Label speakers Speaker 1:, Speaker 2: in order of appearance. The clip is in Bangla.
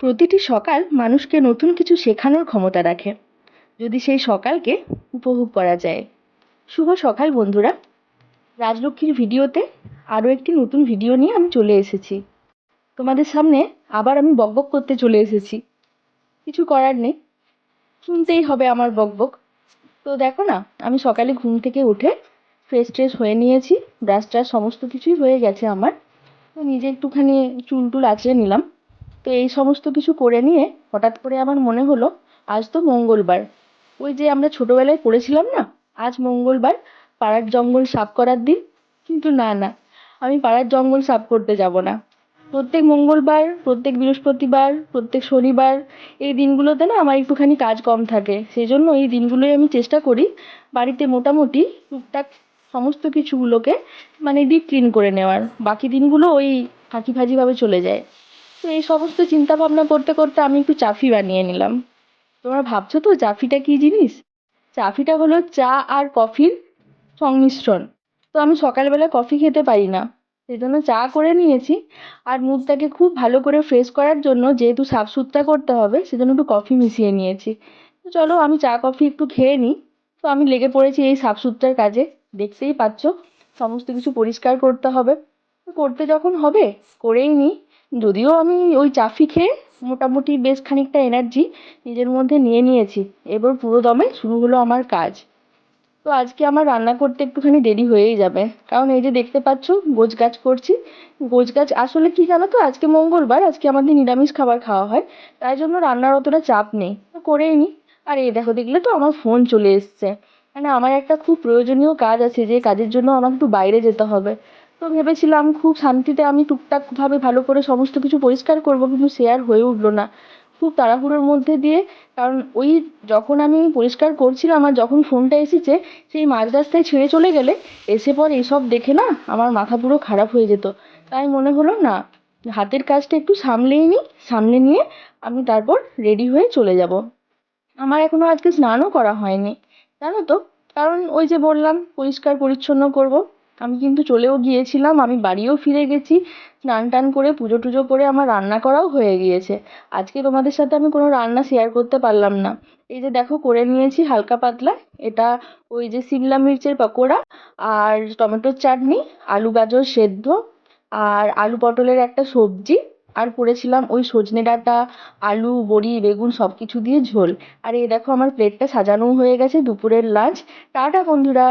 Speaker 1: প্রতিটি সকাল মানুষকে নতুন কিছু শেখানোর ক্ষমতা রাখে, যদি সেই সকালকে উপভোগ করা যায়। শুভ সকাল বন্ধুরা। রাজলক্ষ্মীর ভিডিওতে আরও একটি নতুন ভিডিও নিয়ে আমি চলে এসেছি। তোমাদের সামনে আবার আমি বকবক করতে চলে এসেছি। কিছু করার নেই, শুনতেই হবে আমার বকবক। তো দেখো না, আমি সকালে ঘুম থেকে উঠে ফ্রেশ ট্রেশ হয়ে নিয়েছি, ব্রাশ ট্রাশ সমস্ত কিছুই হয়ে গেছে আমার। তো নিজে একটুখানি চুল টুল আঁচড়ে নিলাম। তো এই সমস্ত কিছু করে নিয়ে হঠাৎ করে আমার মনে হলো, আজ তো মঙ্গলবার। ওই যে আমরা ছোটবেলায় পড়েছিলাম না, আজ মঙ্গলবার, পাড়ার জঙ্গল সাফ করার দিন। কিন্তু না না, আমি পাড়ার জঙ্গল সাফ করতে যাব না। প্রত্যেক মঙ্গলবার, প্রত্যেক বৃহস্পতিবার, প্রত্যেক শনিবার এই দিনগুলোতে না আমার একটুখানি কাজ কম থাকে, সেই জন্য এই দিনগুলোই আমি চেষ্টা করি বাড়িতে মোটামুটি টুকটাক সমস্ত কিছুগুলোকে মানে ডিপ ক্লিন করে নেওয়ার। বাকি দিনগুলো ওই ফাঁকি ফাঁকিভাবে চলে যায়। তো এই সমস্ত চিন্তা ভাবনা করতে করতে আমি একটু চাফি বানিয়ে নিলাম। তোমরা ভাবছো তো চাফিটা কি জিনিস? চাফিটা হলো চা আর কফির সংমিশ্রণ। তো আমি সকালবেলা কফি খেতে পারি না, সেই জন্য চা করে নিয়েছি। আর মুখটাকে খুব ভালো করে ফ্রেশ করার জন্য, যেহেতু সাফ সুতরা করতে হবে, সেজন্য একটু কফি মিশিয়ে নিয়েছি। তো চলো আমি চা কফি একটু খেয়ে নিই। তো আমি লেগে পড়েছি এই সাফ সুতরার কাজে। দেখতেই পাচ্ছ, সমস্ত কিছু পরিষ্কার করতে হবে। তো করতে যখন হবে, করেই নিই। যদিও আমি ওই চাফি খেয়ে মোটামুটি বেশ খানিকটা এনার্জি নিজের মধ্যে নিয়ে নিয়েছি, এবার পুরো দমে শুরু হলো আমার কাজ। তো আজকে আমার রান্না করতে একটুখানি দেরি হয়েই যাবে, কারণ এই যে দেখতে পাচ্ছ গোছগাছ করছি। গোছগাছ আসলে কি জানো তো, আজকে মঙ্গলবার, আজকে আমাদের নিরামিষ খাবার খাওয়া হয়, তাই জন্য রান্নার অতটা চাপ নেই, তো করেই নিই। আর এই দেখো, দেখলে তো আমার ফোন চলে এসছে। মানে আমার একটা খুব প্রয়োজনীয় কাজ আছে, যে কাজের জন্য আমাকে একটু বাইরে যেতে হবে। তো ভেবেছিলাম খুব শান্তিতে আমি টুকটাক ভাবে ভালো করে সমস্ত কিছু পরিষ্কার করবো, কিন্তু সে আর হয়ে উঠলো না। খুব তাড়াহুড়োর মধ্যে দিয়ে, কারণ ওই যখন আমি পরিষ্কার করছিলাম আর যখন ফোনটা এসেছে, সেই মাঝ রাস্তায় ছেড়ে চলে গেলে এসে পর এসব দেখে না আমার মাথা পুরো খারাপ হয়ে যেত। তাই মনে হলো না, হাতের কাজটা একটু সামলেই নিই, সামলে নিয়ে আমি তারপর রেডি হয়ে চলে যাব। আমার এখনো আজকে স্নানও করা হয়নি, জানো তো। কারণ ওই যে বললাম পরিষ্কার পরিচ্ছন্ন করব। আমি কিন্তু চলেও গিয়েছিলাম, আমি বাড়িও ফিরে গেছি, স্নান টান করে পুজো টুজো করে আমার রান্না করাও হয়ে গিয়েছে। আজকে তোমাদের সাথে আমি কোনো রান্না শেয়ার করতে পারলাম না। এই যে দেখো করে নিয়েছি হালকা পাতলা, এটা ওই যে শিমলা মির্চের পকোড়া, আর টমেটোর চাটনি, আলু গাজর সেদ্ধ, আর আলু পটলের একটা সবজি, আর করেছিলাম ওই সজনে ডাঁটা, আলু বড়ি বেগুন সব কিছু দিয়ে ঝোল। আর এই দেখো আমার প্লেটটা সাজানোও হয়ে গেছে, দুপুরের লাঞ্চ। টাটা বন্ধুরা।